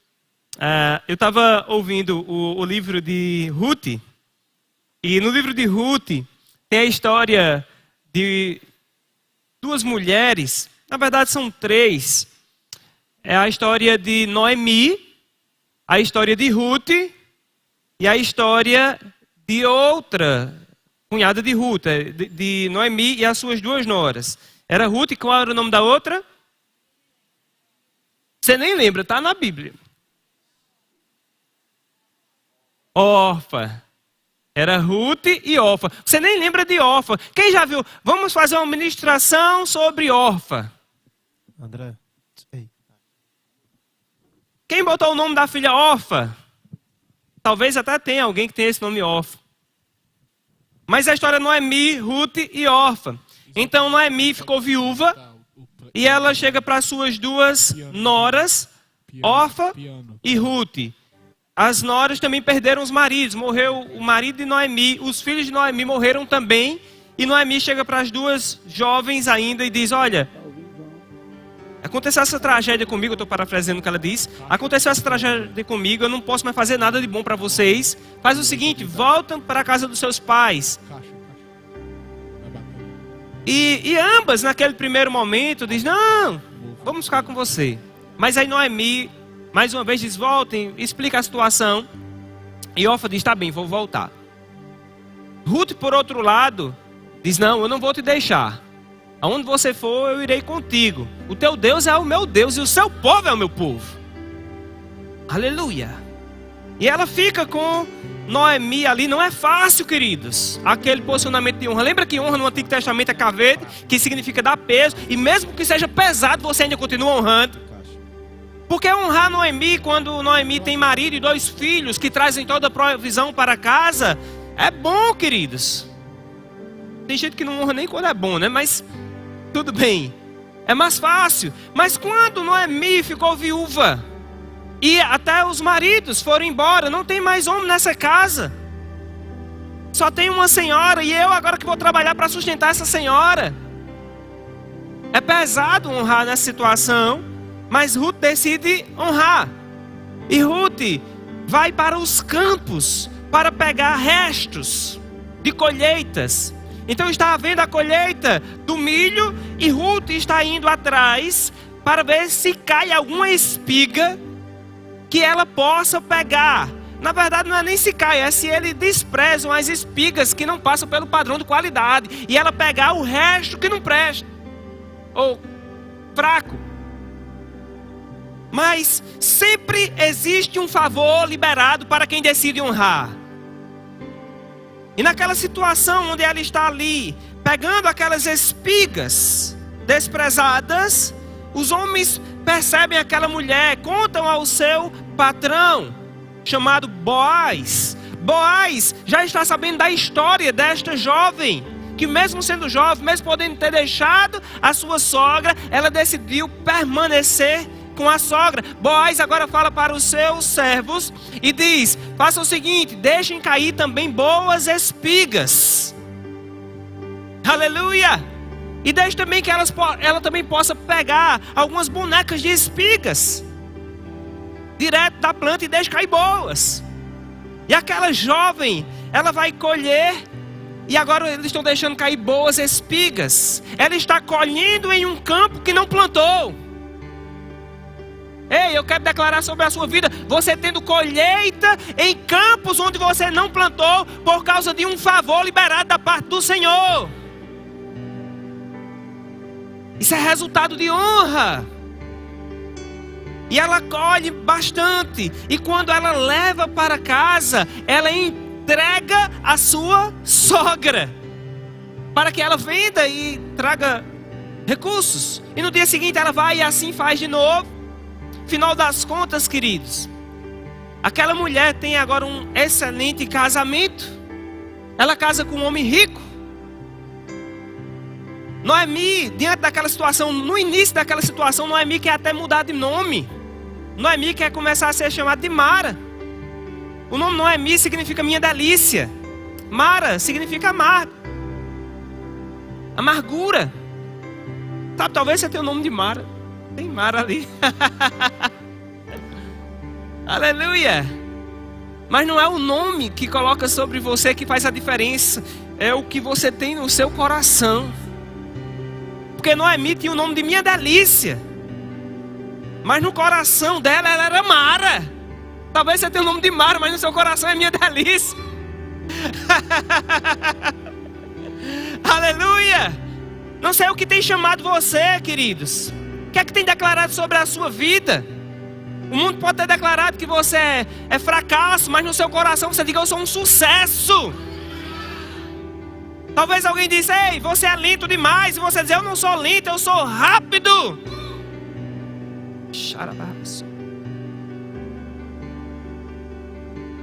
Eu estava ouvindo o livro de Ruth, e no livro de Ruth tem a história de duas mulheres, na verdade são três. É a história de Noemi, a história de Ruth e a história de outra cunhada de Ruth, de Noemi e as suas duas noras. Era Ruth, e qual era o nome da outra? Você nem lembra, está na Bíblia. Orfa. Era Ruth e Orfa. Você nem lembra de Orfa. Quem já viu? Vamos fazer uma ministração sobre Orfa. André. Ei. Quem botou o nome da filha Orfa? Talvez até tenha alguém que tenha esse nome Orfa. Mas a história é Noemi, Ruth e Orfa. Então Noemi ficou viúva e ela chega para as suas duas noras, Orfa e Ruth. As noras também perderam os maridos. Morreu o marido de Noemi, os filhos de Noemi morreram também. E Noemi chega para as duas jovens ainda e diz, olha, aconteceu essa tragédia comigo, eu estou parafraseando o que ela diz. Aconteceu essa tragédia comigo, eu não posso mais fazer nada de bom para vocês. Faz o seguinte, voltam para a casa dos seus pais. E ambas, naquele primeiro momento, diz, não, vamos ficar com você. Mas aí Noemi, mais uma vez, diz, voltem, explica a situação. E Orfa diz, tá bem, vou voltar. Ruth, por outro lado, diz, não, eu não vou te deixar. Aonde você for, eu irei contigo. O teu Deus é o meu Deus e o seu povo é o meu povo. Aleluia. E ela fica com Noemi ali. Não é fácil, queridos, aquele posicionamento de honra. Lembra que honra no Antigo Testamento é cavete, que significa dar peso. E mesmo que seja pesado, você ainda continua honrando. Porque honrar Noemi, quando Noemi tem marido e 2 filhos, que trazem toda a provisão para casa, é bom, queridos. Tem gente que não honra nem quando é bom, né? Mas tudo bem, é mais fácil. Mas quando Noemi ficou viúva e até os maridos foram embora, não tem mais homem nessa casa, só tem uma senhora, e eu agora que vou trabalhar para sustentar essa senhora. É pesado honrar nessa situação, mas Ruth decide honrar. E Ruth vai para os campos para pegar restos de colheitas. Então está havendo a colheita do milho e Ruth está indo atrás para ver se cai alguma espiga que ela possa pegar. Na verdade não é nem se cai, é se eles desprezam as espigas que não passam pelo padrão de qualidade. E ela pegar o resto que não presta, ou fraco. Mas sempre existe um favor liberado para quem decide honrar. E naquela situação onde ela está ali, pegando aquelas espigas desprezadas, os homens percebem aquela mulher, contam ao seu patrão, chamado Boaz. Boaz já está sabendo da história desta jovem, que mesmo sendo jovem, mesmo podendo ter deixado a sua sogra, ela decidiu permanecer com a sogra. Boaz agora fala para os seus servos e diz: faça o seguinte, deixem cair também boas espigas. Aleluia! E deixe também que ela também possa pegar algumas bonecas de espigas direto da planta e deixe cair boas. E aquela jovem, ela vai colher, e agora eles estão deixando cair boas espigas. Ela está colhendo em um campo que não plantou. Ei, eu quero declarar sobre a sua vida: você tendo colheita em campos onde você não plantou, por causa de um favor liberado da parte do Senhor. Isso é resultado de honra. E ela colhe bastante. E quando ela leva para casa, ela entrega a sua sogra, para que ela venda e traga recursos. E no dia seguinte ela vai e assim faz de novo. Final das contas, queridos, aquela mulher tem agora um excelente casamento. Ela casa com um homem rico. Noemi, diante daquela situação, no início daquela situação, Noemi quer até mudar de nome. Noemi quer começar a ser chamada de Mara. O nome Noemi significa minha delícia. Mara significa amargura. Sabe, talvez você tenha o nome de Mara. Tem Mara ali. Aleluia. Mas não é o nome que coloca sobre você que faz a diferença. É o que você tem no seu coração. Porque Noemi tinha o nome de minha delícia, mas no coração dela ela era Mara. Talvez você tenha o nome de Mara, mas no seu coração é minha delícia. Aleluia. Não sei o que tem chamado você, queridos. O que é que tem declarado sobre a sua vida? O mundo pode ter declarado que você é fracasso, mas no seu coração você diga: eu sou um sucesso. Talvez alguém disse: ei, você é lento demais. E você diz: eu não sou lento, eu sou rápido.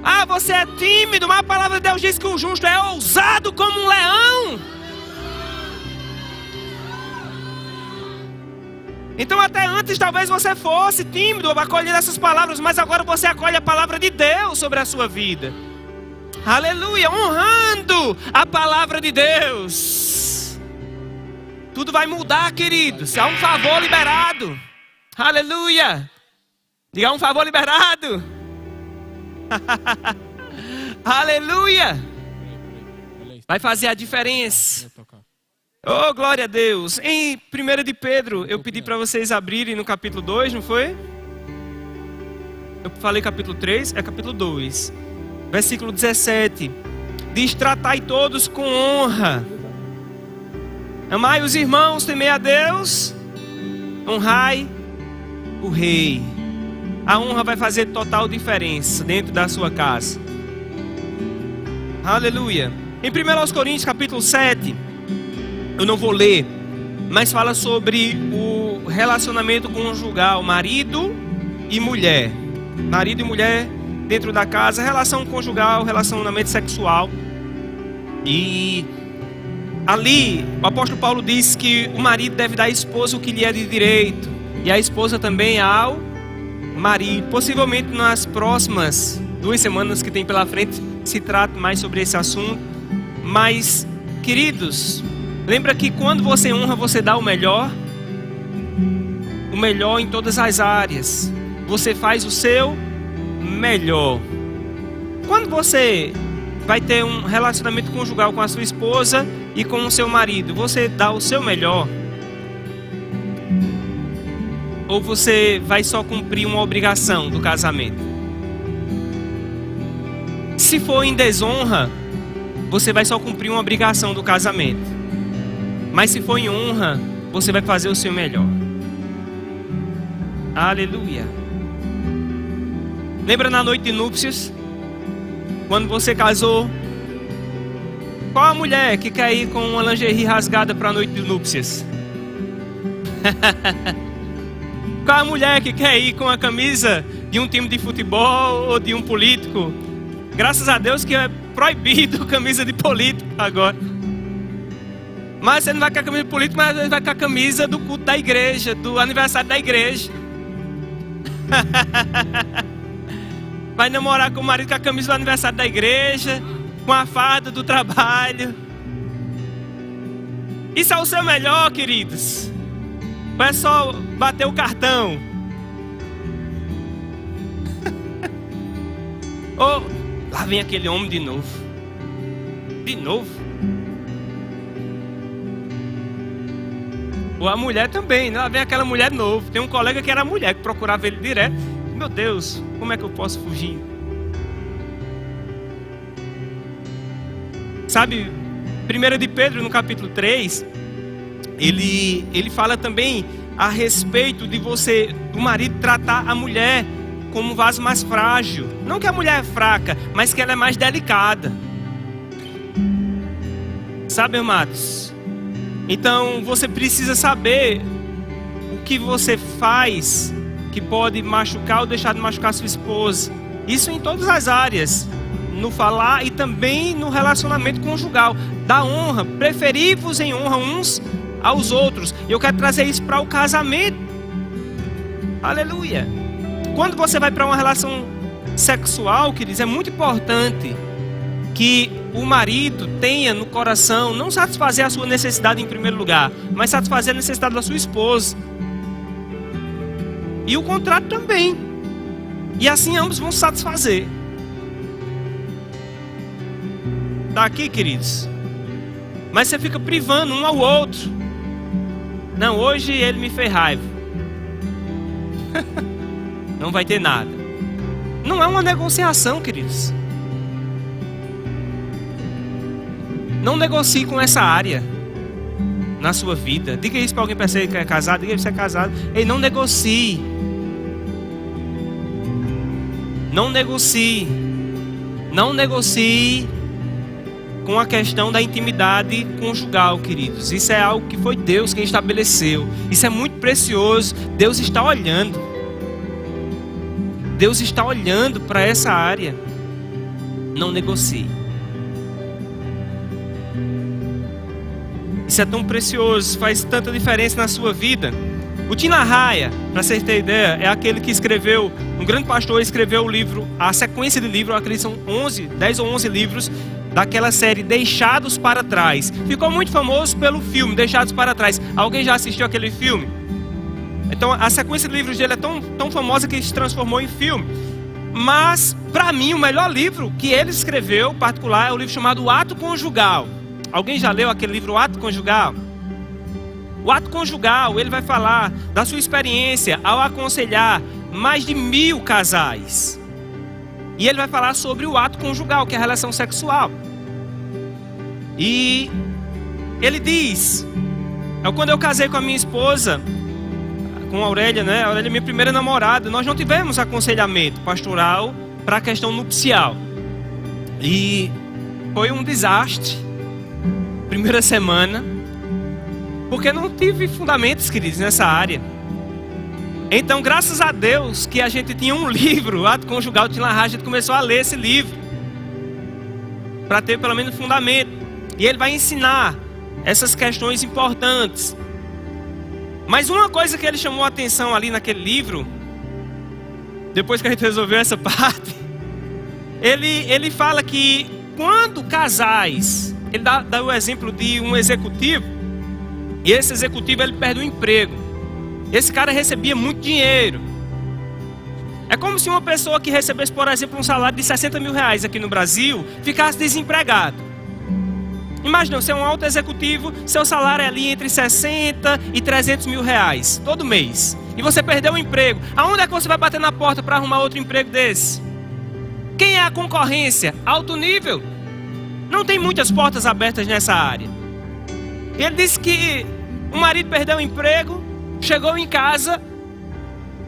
Ah, você é tímido, mas a palavra de Deus diz que o justo é ousado como um leão. Então até antes talvez você fosse tímido para acolher essas palavras, mas agora você acolhe a palavra de Deus sobre a sua vida. Aleluia, honrando a palavra de Deus. Tudo vai mudar, queridos. Há um favor liberado. Aleluia. Diga: há um favor liberado. Aleluia. Vai fazer a diferença. Oh, glória a Deus. Em 1 de Pedro, eu pedi para vocês abrirem no capítulo 2, não foi? Eu falei capítulo 3, é capítulo 2. Versículo 17. Diz: tratai todos com honra. Amai os irmãos, temei a Deus. Honrai o rei. A honra vai fazer total diferença dentro da sua casa. Aleluia. Em 1 Coríntios capítulo 7, eu não vou ler, mas fala sobre o relacionamento conjugal, marido e mulher. Marido e mulher dentro da casa, relação conjugal, relacionamento sexual. E ali o apóstolo Paulo diz que o marido deve dar à esposa o que lhe é de direito, e a esposa também ao marido. Possivelmente nas próximas 2 semanas que tem pela frente se trata mais sobre esse assunto. Mas, queridos, lembra que quando você honra, você dá o melhor em todas as áreas. Você faz o seu melhor. Quando você vai ter um relacionamento conjugal com a sua esposa e com o seu marido, você dá o seu melhor? Ou você vai só cumprir uma obrigação do casamento? Se for em desonra, você vai só cumprir uma obrigação do casamento. Mas se for em honra, você vai fazer o seu melhor. Aleluia. Lembra na noite de núpcias? Quando você casou, qual a mulher que quer ir com uma lingerie rasgada para a noite de núpcias? Qual a mulher que quer ir com a camisa de um time de futebol ou de um político? Graças a Deus que é proibido camisa de político agora. Mas você não vai com a camisa política, mas você vai com a camisa do culto da igreja, do aniversário da igreja. Vai namorar com o marido com a camisa do aniversário da igreja, com a farda do trabalho. Isso é o seu melhor, queridos? Ou é só bater o cartão? Ou lá vem aquele homem de novo. De novo? Ou a mulher também, né? Lá vem aquela mulher de novo. Tem um colega que era mulher, que procurava ele direto. Meu Deus, como é que eu posso fugir? Sabe, 1 de Pedro, no capítulo 3, ele fala também a respeito de do marido tratar a mulher como um vaso mais frágil. Não que a mulher é fraca, mas que ela é mais delicada. Sabe, amados? Então, você precisa saber o que você faz que pode machucar ou deixar de machucar sua esposa. Isso em todas as áreas. No falar e também no relacionamento conjugal. Da honra, preferir-vos em honra uns aos outros. E eu quero trazer isso para o casamento. Aleluia. Quando você vai para uma relação sexual, queridos, é muito importante que o marido tenha no coração não satisfazer a sua necessidade em primeiro lugar, mas satisfazer a necessidade da sua esposa. E o contrário também. E assim ambos vão satisfazer. Tá aqui, queridos? Mas você fica privando um ao outro. Não, hoje ele me fez raiva. Não vai ter nada. Não é uma negociação, queridos. Não negocie com essa área na sua vida. Diga isso para alguém que é casado. Diga que você é casado. Ei, não negocie. Não negocie. Não negocie com a questão da intimidade conjugal, queridos. Isso é algo que foi Deus quem estabeleceu. Isso é muito precioso. Deus está olhando. Deus está olhando para essa área. Não negocie. Isso é tão precioso, faz tanta diferença na sua vida. O Tim LaHaye, para vocês terem ideia, é aquele que escreveu, um grande pastor, escreveu o livro, a sequência de livros, acredito são 10 ou 11 livros, daquela série Deixados para Trás. Ficou muito famoso pelo filme Deixados para Trás. Alguém já assistiu aquele filme? Então a sequência de livros dele é tão famosa que se transformou em filme. Mas, para mim, o melhor livro que ele escreveu, particular, é o livro chamado O Ato Conjugal. Alguém já leu aquele livro, O Ato Conjugal? O ato conjugal, ele vai falar da sua experiência ao aconselhar mais de 1000 casais. E ele vai falar sobre o ato conjugal, que é a relação sexual. E ele diz, quando eu casei com a minha esposa, com a Aurélia, né? A Aurélia é minha primeira namorada. Nós não tivemos aconselhamento pastoral para a questão nupcial. E foi um desastre. Primeira semana. Porque não tive fundamentos, queridos, nessa área. Então, graças a Deus que a gente tinha um livro, o Ato Conjugal de Tim LaHaye, a gente começou a ler esse livro. Para ter pelo menos fundamento. E ele vai ensinar essas questões importantes. Mas uma coisa que ele chamou a atenção ali naquele livro, depois que a gente resolveu essa parte, ele fala que quando casais, ele dá o exemplo de um executivo, e esse executivo ele perde o emprego. Esse cara recebia muito dinheiro. É como se uma pessoa que recebesse, por exemplo, um salário de 60 mil reais aqui no Brasil, ficasse desempregado. Imagina, você é um alto executivo, seu salário é ali entre 60 e 300 mil reais, todo mês. E você perdeu o emprego. Aonde é que você vai bater na porta para arrumar outro emprego desse? Quem é a concorrência? Alto nível. Não tem muitas portas abertas nessa área. Ele disse que o marido perdeu o emprego, chegou em casa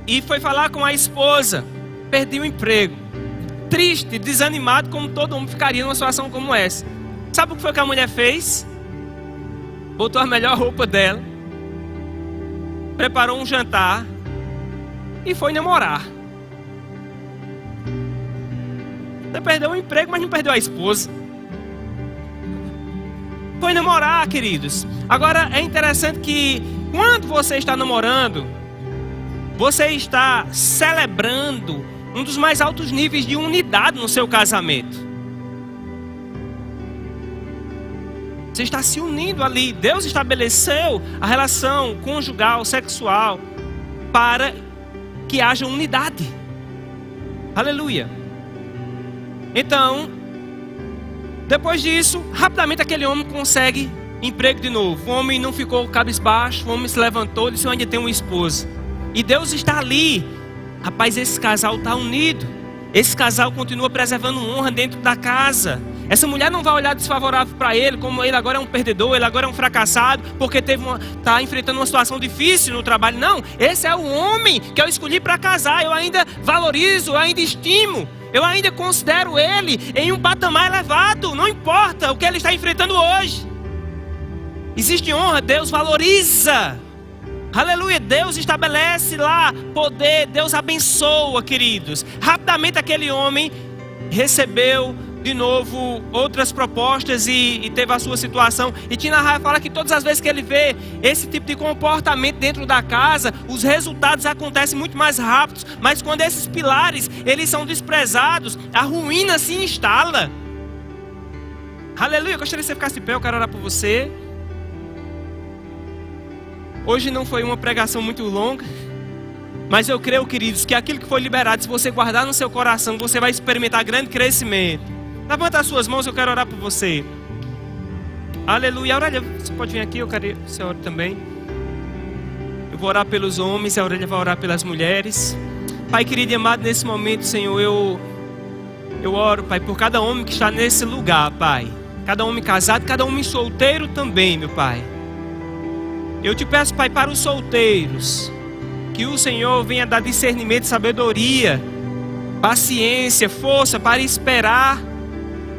e foi falar com a esposa. Perdi o emprego. Triste, desanimado, como todo mundo ficaria numa situação como essa. Sabe o que foi que a mulher fez? Botou a melhor roupa dela, preparou um jantar e foi namorar. Você perdeu o emprego, mas não perdeu a esposa. foi namorar, queridos. Agora, é interessante que quando você está namorando, você está celebrando um dos mais altos níveis de unidade no seu casamento. Você está se unindo ali. Deus estabeleceu a relação conjugal, sexual, para que haja unidade. Aleluia. Então, depois disso, rapidamente aquele homem consegue emprego de novo. O homem não ficou cabisbaixo, o homem se levantou e disse: eu ainda tenho uma esposa. E Deus está ali. Rapaz, esse casal está unido. Esse casal continua preservando honra dentro da casa. Essa mulher não vai olhar desfavorável para ele, como ele agora é um perdedor, ele agora é um fracassado, porque está enfrentando uma situação difícil no trabalho. Não, esse é o homem que eu escolhi para casar. Eu ainda valorizo, eu ainda estimo, eu ainda considero ele em um patamar elevado. Não importa o que ele está enfrentando hoje. Existe honra, Deus valoriza. Aleluia, Deus estabelece lá poder, Deus abençoa, queridos. Rapidamente aquele homem recebeu de novo outras propostas e teve a sua situação. E Tina Raia fala que todas as vezes que ele vê esse tipo de comportamento dentro da casa, os resultados acontecem muito mais rápidos. Mas quando esses pilares eles são desprezados, a ruína se instala. Aleluia, eu gostaria que você ficasse de pé, eu quero orar por você. Hoje não foi uma pregação muito longa, mas eu creio, queridos, que aquilo que foi liberado, se você guardar no seu coração, você vai experimentar grande crescimento. Levanta as suas mãos, eu quero orar por você. Aleluia. Aurélia, você pode vir aqui, eu quero que você ore também. Eu vou orar pelos homens, a Aurélia vai orar pelas mulheres. Pai querido e amado, nesse momento, Senhor, eu oro, Pai, por cada homem que está nesse lugar, Pai. Cada homem casado, cada homem solteiro também, meu Pai. Eu te peço, Pai, para os solteiros, que o Senhor venha dar discernimento, sabedoria, paciência, força para esperar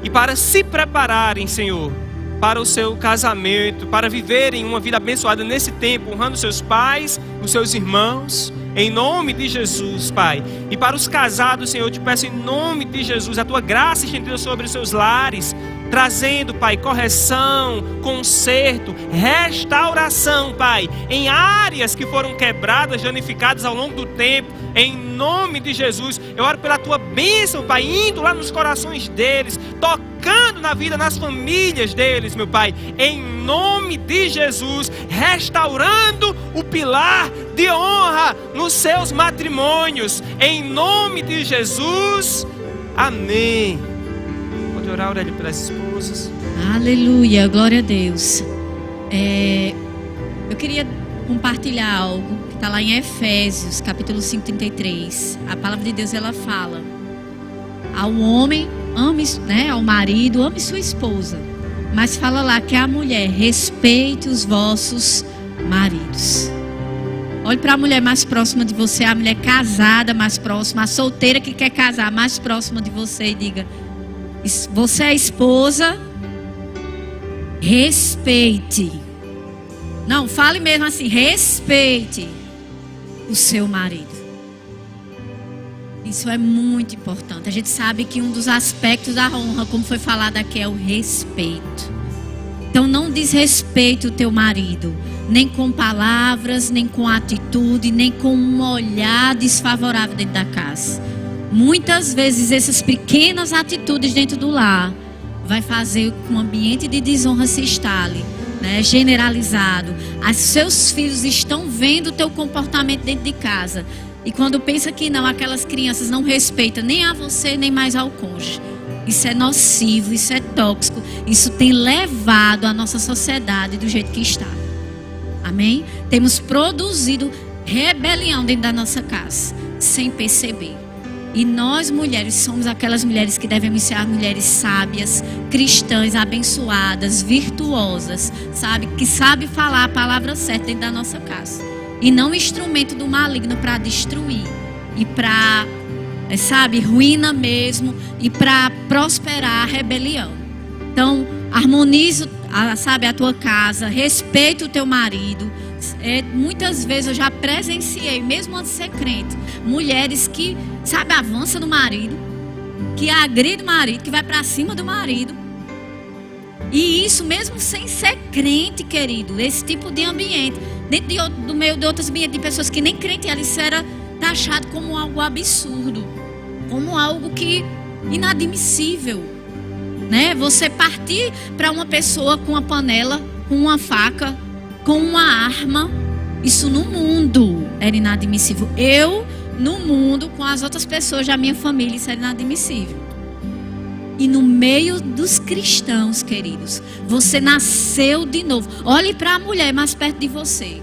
e para se prepararem, Senhor, para o seu casamento, para viverem uma vida abençoada nesse tempo, honrando seus pais, os seus irmãos, em nome de Jesus, Pai. E para os casados, Senhor, eu te peço em nome de Jesus, a tua graça estendida sobre os seus lares, trazendo, Pai, correção, conserto, restauração, Pai, em áreas que foram quebradas, danificadas ao longo do tempo, em nome de Jesus. Eu oro pela tua bênção, Pai, indo lá nos corações deles, tocando na vida, nas famílias deles, meu Pai, em nome de Jesus, restaurando o pilar de honra nos seus matrimônios, em nome de Jesus, amém. Pode orar, Aurélia, pelas esposas. Aleluia, glória a Deus. Eu queria compartilhar algo que está lá em Efésios, capítulo 5:33. A palavra de Deus, ela fala: ao homem, ame, né, ao marido, ame sua esposa. Mas fala lá que a mulher, respeite os vossos maridos. Olhe para a mulher mais próxima de você, a mulher casada mais próxima, a solteira que quer casar mais próxima de você e diga: você é esposa, respeite. Não, fale mesmo assim, respeite o seu marido. Isso é muito importante. A gente sabe que um dos aspectos da honra, como foi falado aqui, é o respeito. Então não desrespeite o teu marido, nem com palavras, nem com atitude, nem com um olhar desfavorável dentro da casa. Muitas vezes essas pequenas atitudes dentro do lar vai fazer com que um ambiente de desonra se instale, né, generalizado. Os seus filhos estão vendo o teu comportamento dentro de casa. E quando pensa que não, aquelas crianças não respeitam nem a você, nem mais ao cônjuge. Isso é nocivo, isso é tóxico. Isso tem levado a nossa sociedade do jeito que está. Amém? Temos produzido rebelião dentro da nossa casa, sem perceber. E nós mulheres somos aquelas mulheres que devemos ser as mulheres sábias, cristãs, abençoadas, virtuosas, sabe? Que sabe falar a palavra certa dentro da nossa casa. E não instrumento do maligno para destruir. E para, sabe, ruína mesmo. E para prosperar a rebelião. Então, harmonize, sabe, a tua casa. Respeita o teu marido. Muitas vezes eu já presenciei, mesmo antes de ser crente, mulheres que, sabe, avançam no marido, que agride o marido, que vai para cima do marido. E isso mesmo sem ser crente, querido. Esse tipo de ambiente. Dentro do meio de outros ambientes de pessoas que nem crente eram, isso era taxado como algo absurdo. Como algo que inadmissível. Né? Você partir para uma pessoa com uma panela, com uma faca, com uma arma. Isso no mundo era inadmissível. Eu, no mundo, com as outras pessoas da minha família, isso era inadmissível. E no meio dos cristãos, queridos, você nasceu de novo. Olhe para a mulher mais perto de você.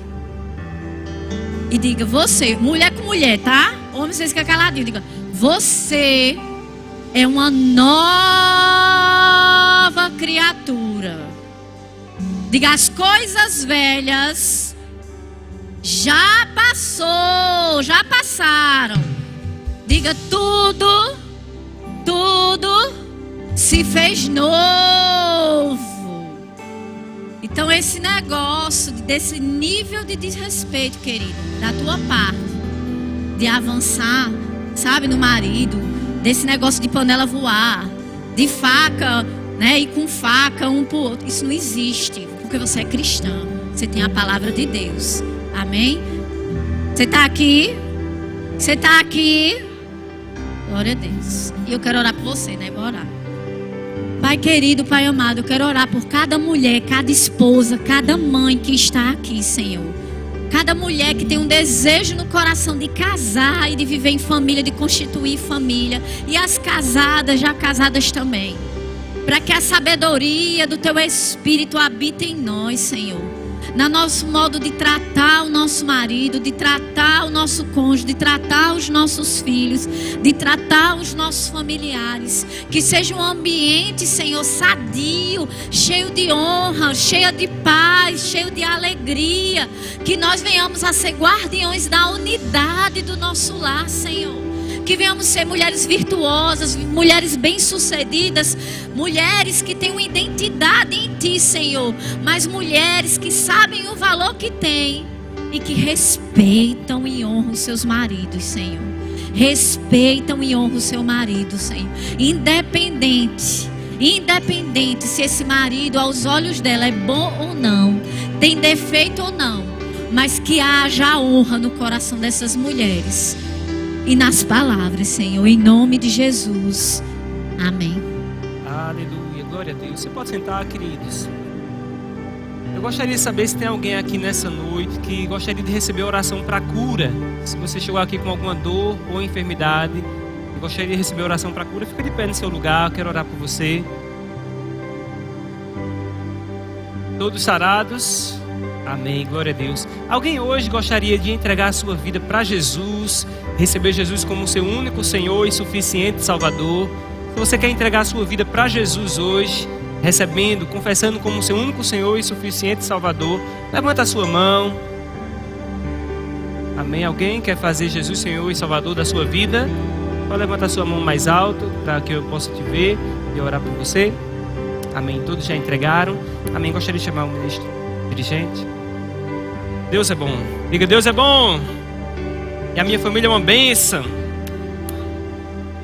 E diga, você, mulher com mulher, tá? Homem, vocês ficam caladinhos. Diga, você é uma nova criatura. Diga, as coisas velhas já passou, já passaram. Diga, tudo se fez novo. Então esse negócio, desse nível de desrespeito, querido, da tua parte, de avançar, sabe, no marido, desse negócio de panela voar, de faca, né, e com faca um pro outro, isso não existe, porque você é cristã, você tem a palavra de Deus, amém? Você está aqui? Você está aqui? Glória a Deus. E eu quero orar por você, né? Vou orar. Pai querido, Pai amado, eu quero orar por cada mulher, cada esposa, cada mãe que está aqui, Senhor. Cada mulher que tem um desejo no coração de casar e de viver em família, de constituir família. E as casadas, já casadas também. Para que a sabedoria do Teu Espírito habite em nós, Senhor. No nosso modo de tratar o nosso marido, de tratar o nosso cônjuge, de tratar os nossos filhos, de tratar os nossos familiares. Que seja um ambiente, Senhor, sadio, cheio de honra, cheio de paz, cheio de alegria. Que nós venhamos a ser guardiões da unidade do nosso lar, Senhor. Que venhamos ser mulheres virtuosas, mulheres bem-sucedidas, mulheres que têm uma identidade em Ti, Senhor, mas mulheres que sabem o valor que têm e que respeitam e honram seus maridos, Senhor. Respeitam e honram o seu marido, Senhor. Independente se esse marido aos olhos dela é bom ou não, tem defeito ou não, mas que haja honra no coração dessas mulheres. E nas palavras, Senhor, em nome de Jesus. Amém. Aleluia, glória a Deus. Você pode sentar, queridos. Eu gostaria de saber se tem alguém aqui nessa noite que gostaria de receber oração para cura. Se você chegou aqui com alguma dor ou enfermidade e gostaria de receber oração para cura, fica de pé no seu lugar, eu quero orar por você. Todos sarados? Amém, glória a Deus. Alguém hoje gostaria de entregar a sua vida para Jesus, receber Jesus como seu único Senhor e suficiente Salvador? Se você quer entregar a sua vida para Jesus hoje, recebendo, confessando como seu único Senhor e suficiente Salvador, levanta a sua mão. Amém. Alguém quer fazer Jesus Senhor e Salvador da sua vida? Pode levantar a sua mão mais alto para que eu possa te ver e orar por você. Amém. Todos já entregaram. Amém. Gostaria de chamar o ministro dirigente. Deus é bom. Diga, Deus é bom. E a minha família é uma bênção.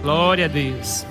Glória a Deus.